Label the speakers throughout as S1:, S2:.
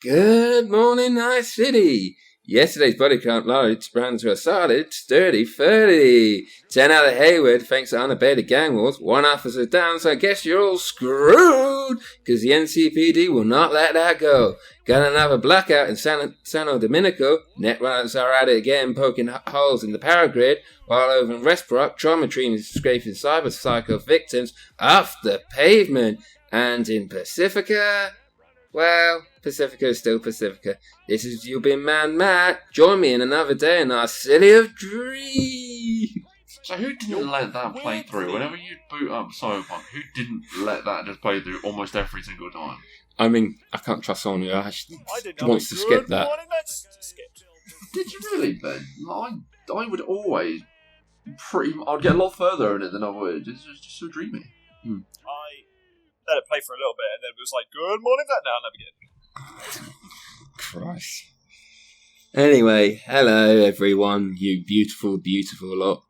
S1: Good morning, Nice City. Yesterday's body count loads ran to a solid, sturdy 30. 10 out of Hayward, thanks to unabated gang wars. 1 officer down, so I guess you're all screwed, because the NCPD will not let that go. Got another blackout in San Domenico. Netrunners are at it again, poking holes in the power grid, while over in Westbrook, trauma team is scraping cyber psycho victims off the pavement. And in Pacifica, well, Pacifica is still Pacifica. This is You Been Man Matt. Join me in another day in our city of dreams.
S2: So who didn't let that play through? Whenever you boot up Cyberpunk, who didn't let that just play through almost every single time?
S1: I mean, I can't trust someone who actually wants to skip that.
S2: Did you really, Ben? I would always I'd get a lot further in it than I would. It's just so dreamy.
S3: I let it play for a little bit, and then it was like, good morning, that now, never again.
S1: Christ. Anyway, hello everyone, you beautiful, beautiful lot.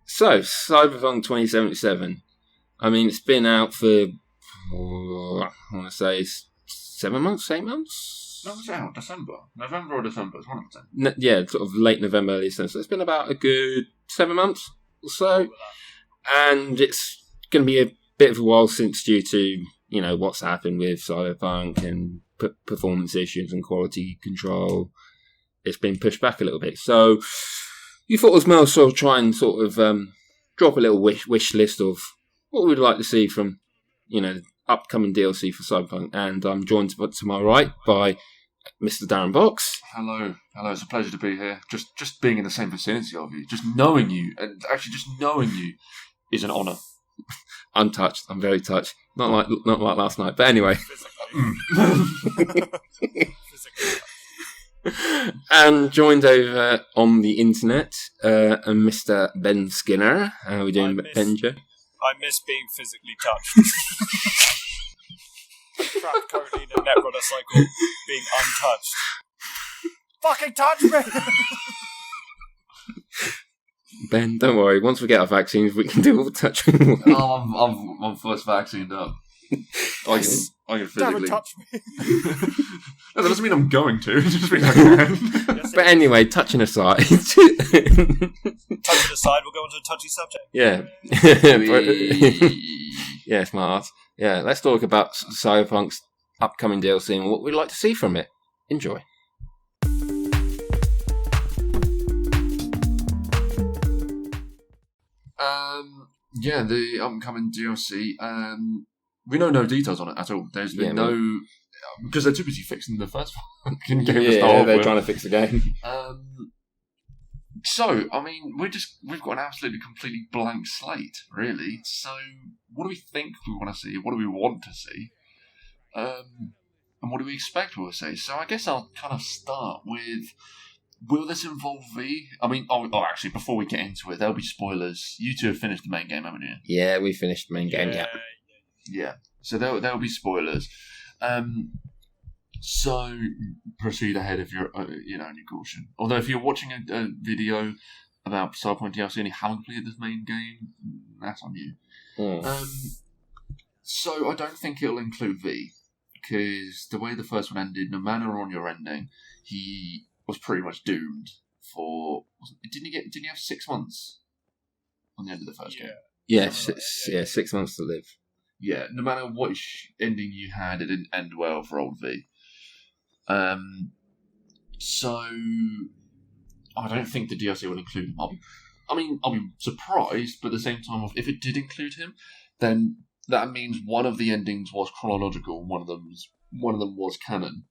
S1: So, Cyberpunk 2077. I mean, it's been out for, I want to say, 7 months, 8 months?
S2: No, it was out December. November or December, it's one of them.
S1: Yeah, sort of late November, early December. So it's been about a good 7 months or so. And it's going to be a bit of a while since, due to, you know, what's happened with Cyberpunk and performance issues and quality control. It's been pushed back a little bit. So you thought it was more sort of try and sort of drop a little wish list of what we'd like to see from, you know, upcoming DLC for Cyberpunk. And I'm joined to my right by Mr. Darren Box.
S2: Hello, it's a pleasure to be here. Just being in the same vicinity of you, just knowing you, and actually just knowing you is an honour. I'm touched. I'm very touched. Not like last night, but anyway.
S1: And joined over on the internet, Mr. Ben Skinner. How are we doing, Benja?
S3: I miss being physically touched. Crack codeine and Netrunner cycle being untouched. Fucking touch me!
S1: Ben, don't worry. Once we get our vaccines, we can do all the touching.
S2: I'm first vaccinated up. I can physically
S3: touch me.
S2: No, that doesn't mean I'm going to. It just means I can.
S1: Yes, but anyway, touching aside.
S3: Touching aside, we'll go on to a touchy subject.
S1: Yeah. Yeah, smart. Yeah, let's talk about Cyberpunk's upcoming DLC and what we'd like to see from it. Enjoy.
S2: Yeah, the upcoming DLC. We know no details on it at all. There's been because they're too busy fixing the first fucking game.
S1: Yeah, they're trying to fix the game.
S2: So, I mean, we've got an absolutely completely blank slate, really. So, what do we think we want to see? What do we want to see? And what do we expect we'll see? So, I guess I'll kind of start with, will this involve V? I mean, actually, before we get into it, there'll be spoilers. You two have finished the main game, haven't you?
S1: Yeah, we finished the main game,
S2: Yeah. So there'll be spoilers. So proceed ahead if you're, any caution. Although if you're watching a video about Cyberpunk DLC and you haven't played this main game, that's on you. So I don't think it'll include V, because the way the first one ended, no matter on your ending, he was pretty much doomed for. Didn't he have 6 months on the end of the first game?
S1: Yeah, 6 months to live.
S2: Yeah, no matter what ending you had, it didn't end well for old V. So I don't think the DLC will include him. I'll be surprised, but at the same time, if it did include him, then that means one of the endings was chronological, one of them was canon.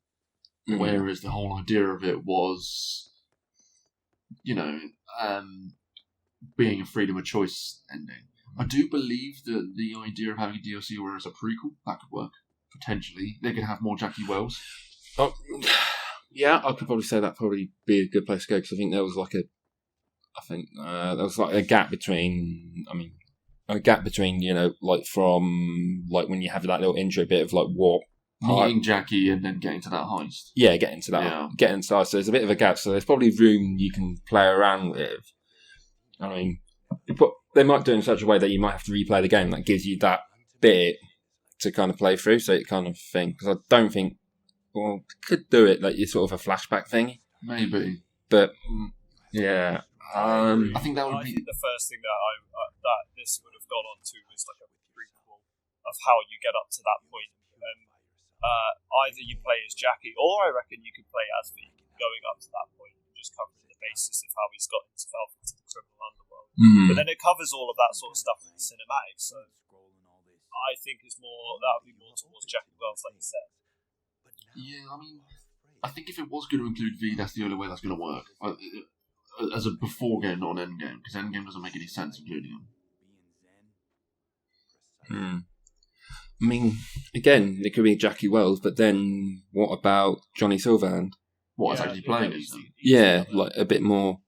S2: Mm-hmm. Whereas the whole idea of it was, being a freedom of choice ending. I do believe that the idea of having a DLC where it's a prequel, that could work. Potentially. They could have more Jackie Wells.
S1: Oh, yeah, I could probably say that'd probably be a good place to go, because I think there was a gap between, from, when you have that little intro bit of, what...
S2: Meeting Jackie and then getting to that heist.
S1: Yeah, getting to that. Yeah. Getting to that. So there's a bit of a gap, so there's probably room you can play around with. I mean, they might do it in such a way that you might have to replay the game that gives you that bit to kind of play through, so it kind of thing. Because I don't think Or could do it like you sort of a flashback thing.
S2: Maybe.
S1: But yeah.
S2: I think that would be...
S3: think the first thing that that this would have gone on to was like a prequel of how you get up to that point. Either you play as Jackie, or I reckon you could play as V going up to that point, and just covering the basis of how he's got himself into the criminal underworld. But then it covers all of that sort of stuff in the cinematic, so I think that would be more towards Jackie Wells, like you said.
S2: Yeah, I mean, I think if it was going to include V, that's the only way that's going to work. As a before game, not an end game, because end game doesn't make any sense including him.
S1: I mean, again, it could be Jackie Wells, but then what about Johnny Silverhand?
S2: What, actually playing as them?
S1: Yeah, like a bit more.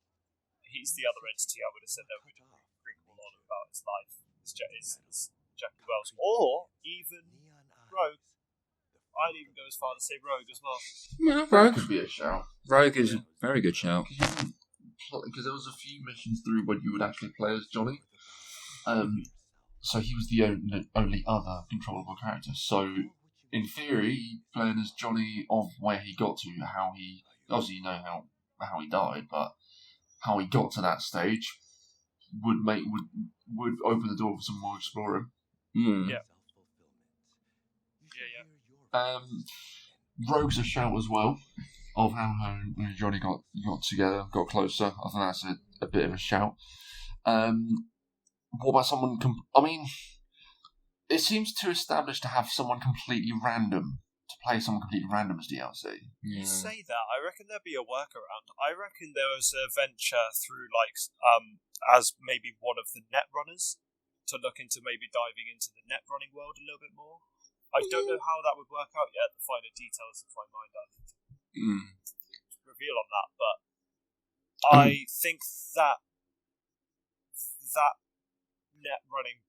S3: He's the other entity I would have said there would be a prequel on about his life. It's Jackie Wells. Or even Rogue. I'd even go as far to say Rogue as well.
S1: Yeah,
S2: Rogue could be a shout.
S1: Rogue is a very good shout.
S2: Because there was a few missions through when you would actually play as Johnny. So he was the only other controllable character. So, in theory, playing as Johnny of where he got to, how he... Obviously, you know how he died, but how he got to that stage would open the door for some more exploring.
S1: Mm.
S3: Yeah.
S2: Rogue's a shout as well, of how Johnny got together, got closer. I think that's a bit of a shout. What about someone... I mean, it seems too established to have someone completely random, to play someone completely random as DLC.
S3: You say that, I reckon there'd be a workaround. I reckon there was a venture through, as maybe one of the net runners, to look into maybe diving into the net running world a little bit more. I don't know how that would work out yet. The finer details of my mind I reveal on that, but I think that net running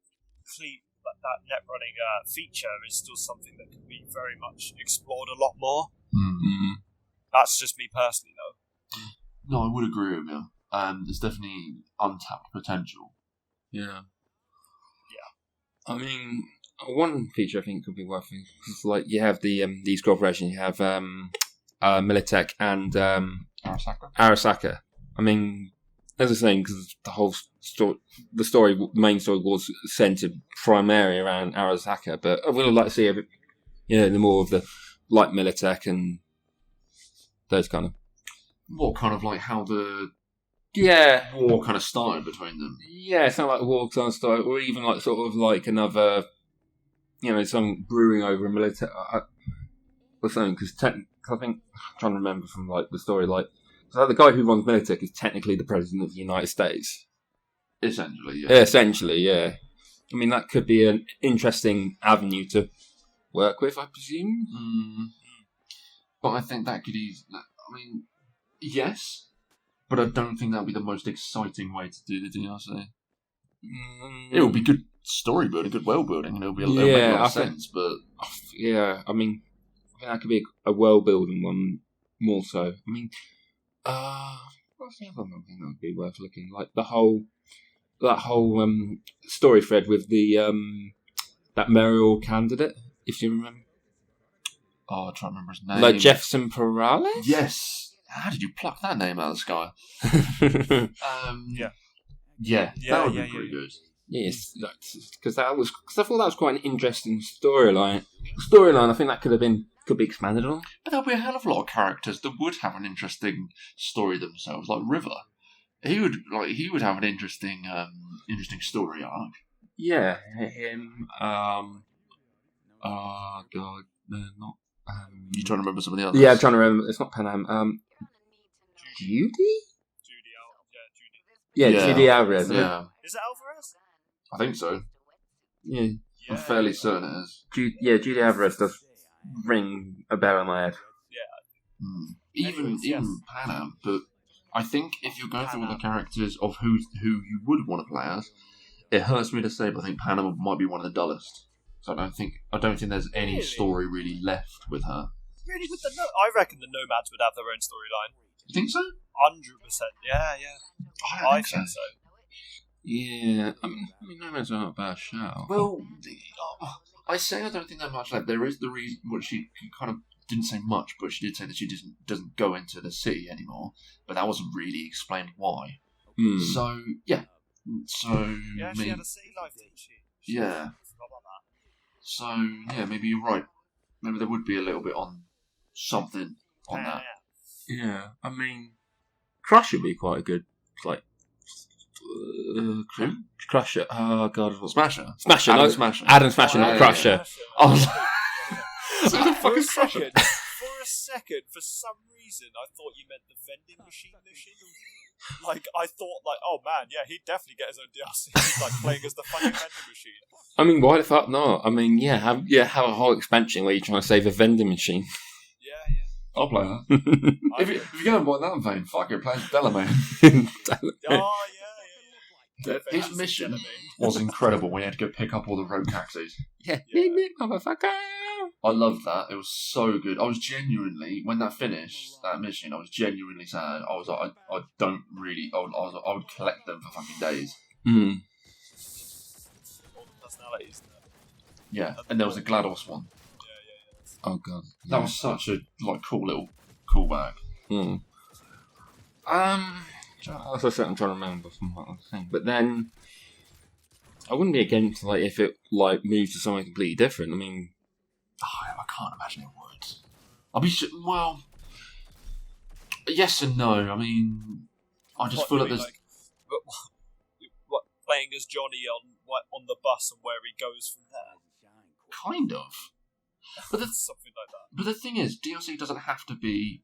S3: feature is still something that can be very much explored a lot more.
S1: Mm-hmm.
S3: That's just me personally, though.
S2: No, I would agree with you. There's definitely untapped potential.
S1: Yeah. I mean, one feature I think could be worth it is like you have these corporations. You have Militech and Arasaka. I mean, as I was saying, because the whole main story was centered primarily around Arasaka, but I would like to see a bit, the more of the like Militech and those kind of.
S2: What kind of like how the war kind of started between them?
S1: Yeah, it's not like a war kind of started, or even like sort of like another, some brewing over a Militech or something. Because I think I'm trying to remember from like the story, like. So the guy who runs Militech is technically the president of the United States.
S2: Essentially, yeah.
S1: Essentially, yeah. I mean, that could be an interesting avenue to work with, I presume.
S2: But I think that could easily... I mean, yes, but I don't think that would be the most exciting way to do the DLC. It will be good story building, good world building, and it'll make a lot of sense, but...
S1: Yeah, I mean, that could be a world building one more so. I mean... what's the other one thing that would be worth looking like? That whole story thread with the that mayoral candidate, if you remember.
S2: Oh, I can't remember his name.
S1: Like Jefferson Perales?
S2: Yes. How did you pluck that name out of the sky? Yeah, that would be pretty good.
S1: Yes, because I thought that was quite an interesting storyline. I think that could be expanded on.
S2: But there'll be a hell of a lot of characters that would have an interesting story themselves, like River. He would have an interesting story arc.
S1: Yeah, him. God, no, not.
S2: You trying to remember some of the others?
S1: Yeah, I'm trying to remember. It's not Panam. Judy. Yeah, Judy Alvarez.
S2: Yeah.
S3: Is it Alvarez?
S2: I think so.
S1: Yeah.
S2: I'm fairly certain it is.
S1: Judy Alvarez does ring a bell in my head.
S3: Yeah.
S2: Even Panam, but I think if you're going through all the characters of who you would want to play as, it hurts me to say, but I think Panam might be one of the dullest. So I don't think there's any story really left with her.
S3: Really, I reckon the Nomads would have their own storyline.
S2: You think so?
S3: 100%. Yeah. I think so.
S1: Yeah, I mean, Nomads are not a bad shout.
S2: Well, I say I don't think that much left. There is the reason what she kind of didn't say much, but she did say that she doesn't go into the city anymore. But that wasn't really explained why. So yeah, so
S3: yeah, she had a city life, didn't she?
S2: Yeah.
S3: Forgot about that.
S2: So yeah, maybe you're right. Maybe there would be a little bit on something on that.
S1: Yeah, I mean, Crush would be quite a good, like, Crusher. Oh god,
S2: Smasher.
S1: Smasher,
S2: Adam
S1: no,
S2: Smasher.
S1: Adam Smasher, not Crusher.
S2: Oh,
S3: For
S2: the fuck is
S3: a
S2: Crusher?
S3: second, for some reason, I thought you meant the vending machine mission. Like, I thought, like, oh man, yeah, he'd definitely get his own DLC. He's like playing as the fucking vending machine.
S1: I mean, why the fuck not? I mean, have a whole expansion where you're trying to save a vending machine.
S3: Yeah.
S2: I'll play that. if you're going by that vein, fuck it, play as Delamain.
S3: Oh, yeah.
S2: His mission was incredible when he had to go pick up all the road taxis.
S1: Yeah. Motherfucker.
S2: I loved that. It was so good. I was genuinely, when that finished, that mission, I was genuinely sad. I was like, I don't really, I would collect them for fucking days.
S3: All the personalities.
S2: Yeah, and there was a GLaDOS one.
S1: Oh god.
S2: That was such a cool little callback.
S1: As I said, I'm trying to remember from what I was saying. But then, I wouldn't be against if it moves to something completely different. I mean,
S2: I can't imagine it would. I'll be well. Yes and no. I mean, I just feel like there's
S3: what playing as Johnny on the bus and where he goes from there.
S2: Kind of. But
S3: Something like that.
S2: But the thing is, DLC doesn't have to be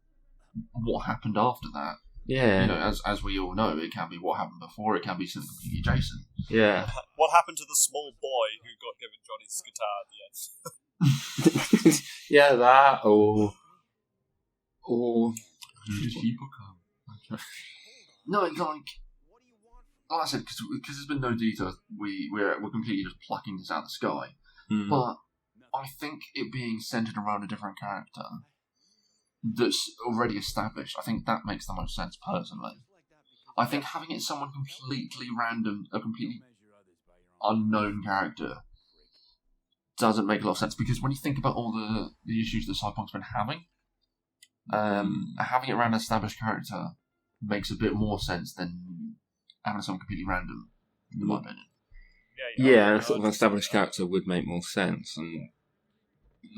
S2: what happened after that.
S1: yeah.
S2: You know, as we all know, it can be what happened before. It can be something completely adjacent.
S1: Yeah.
S3: What happened to the small boy who got given Johnny's guitar at the end?
S1: Yeah, that, or
S2: Who did he become? No, like I said, because there's been no details, we're completely just plucking this out of the sky. But I think it being centered around a different character that's already established, I think that makes the most sense personally. I think having it someone completely random, a completely unknown character, doesn't make a lot of sense, because when you think about all the issues that Cyberpunk's been having it around an established character makes a bit more sense than having someone completely random, in my opinion.
S1: Yeah, sort of an established character would make more sense. And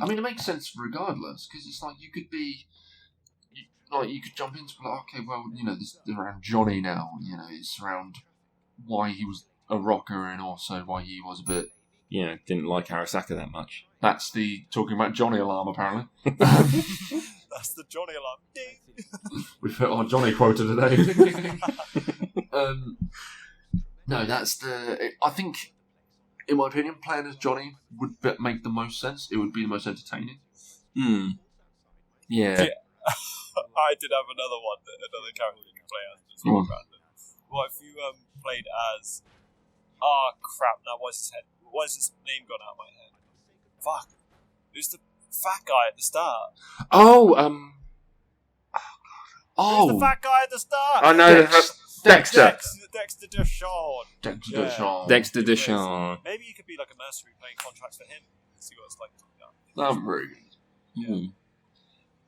S2: I mean, it makes sense regardless, because it's like you could be, you could jump into okay, well, this is around Johnny now. It's around why he was a rocker and also why he was a bit.
S1: Didn't like Arasaka that much.
S2: That's the talking about Johnny alarm, apparently.
S3: That's the Johnny alarm. Ding!
S2: We've hit our Johnny quota today. No, that's the. I think, in my opinion, playing as Johnny would make the most sense. It would be the most entertaining.
S1: Yeah.
S3: I did have another character you can play as. What if you played as? Oh crap! Now why is his name gone out of my head? Fuck! Who's the fat guy at the start? Who's the fat guy at the start?
S1: I know. Dexter.
S3: Dexter Deshawn.
S1: Dexter Deshawn.
S3: Maybe you could be like a mercenary playing contracts for him. See what it's like.
S2: That'd be very good.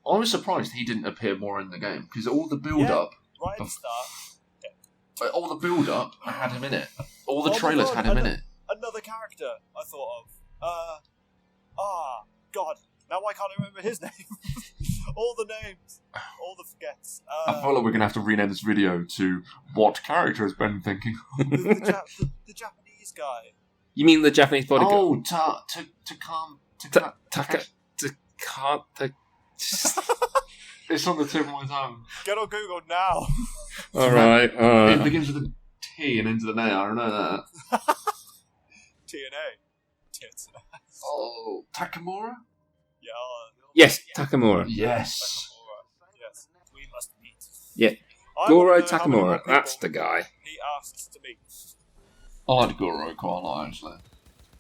S2: I was surprised he didn't appear more in the game, because all the build-up...
S3: right at the start.
S2: All the build-up had him in it. All the trailers had him in it.
S3: Another character I thought of. God. Now I can't remember his name. All the names. All the forgets.
S2: I feel like we're going to have to rename this video to What Character Has Ben Thinking?
S3: the Japanese guy.
S1: You mean the Japanese bodyguard?
S2: Oh, It's on the tip of my tongue.
S3: Get on Google now.
S1: Alright.
S2: It begins with a T and ends with an A, I know that.
S3: TNA. Tits.
S2: Oh, Takamura?
S3: Yeah.
S1: Yes, Takamura.
S2: Yes.
S3: Yes. We must meet.
S1: Yeah. Goro Takamura, that's the guy.
S3: He asks to meet.
S2: I like Goro quite a lot, actually.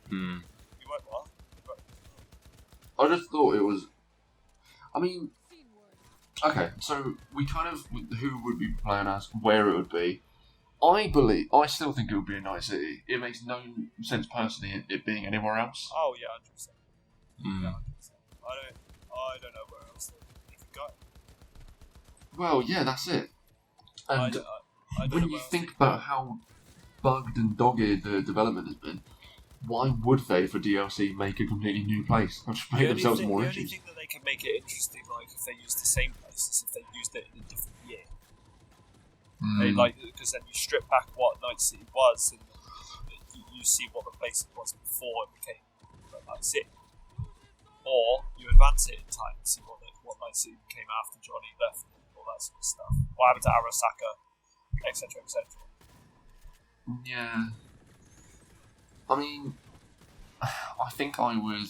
S3: You went what?
S2: I just thought it was... I mean... Okay, so we kind of... Who would be playing as, where it would be. I still think it would be a nice city. It makes no sense personally it being anywhere else.
S3: Oh, yeah, 100%.
S1: Mm.
S3: Yeah, 100%. I don't know where else. as they can go.
S2: Well, yeah, that's it. And
S3: I don't
S2: when
S3: know
S2: you
S3: what else
S2: think
S3: they-
S2: about how bugged and dogged the development has been, why would they, for DLC, make a completely new place? They'll just make themselves more
S3: the only
S2: issues.
S3: thing that they can make it interesting, like if they use the same place, is if they used it in a different year. They because then you strip back what Night City was, and you see what the place was before it became Night City. Or you advance it in time and see what Night City became after Johnny left and all that sort of stuff. What happened to Arasaka, etc., etc.
S2: Yeah. I mean, I think I would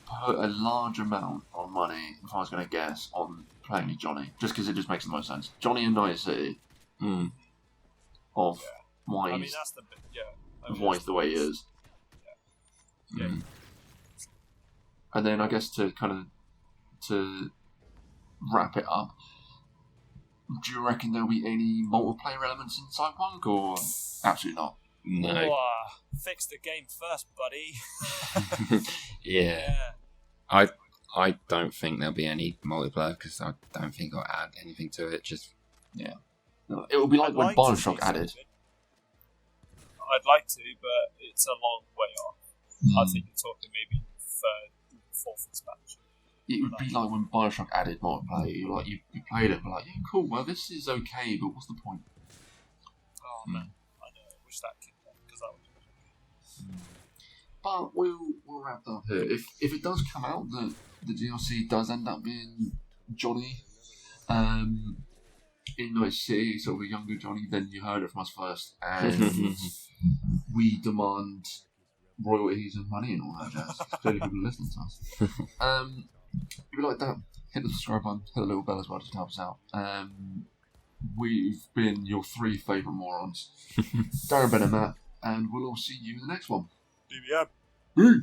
S2: put a large amount of money, if I was going to guess, on playing as Johnny, just because it just makes the most sense. Johnny in Night City, of why
S3: I mean,
S2: he's,
S3: that's the
S2: of why he's the way he is.
S3: Yeah.
S2: And then I guess to wrap it up, do you reckon there'll be any multiplayer elements in Cyberpunk, or absolutely not?
S1: No.
S3: Oh, fix the game first, buddy.
S1: Yeah. I don't think there'll be any multiplayer because I don't think I'll add anything to it. Just
S2: It will be like
S3: I'd
S2: when
S3: like to
S2: Bioshock
S3: see
S2: added.
S3: something. I'd like to, but it's a long way off. I think you're talking maybe third, fourth expansion.
S2: It would be like when Bioshock added multiplayer. You played it, and like, yeah, cool. Well, this is okay, but what's the point?
S3: Oh man, I know. I wish that came back because that would be good.
S2: But we'll wrap up here. If it does come out that the DLC does end up being Johnny, in Night City, sort of a younger Johnny, then you heard it from us first, and we demand royalties and money and all that jazz. Clearly, people are listening to us. If you like that, hit the subscribe button, hit the little bell as well, just to help us out. We've been your 3 favourite morons, Darren, Ben, and Matt, and we'll all see you in the next one.
S3: BBM.
S2: Boo!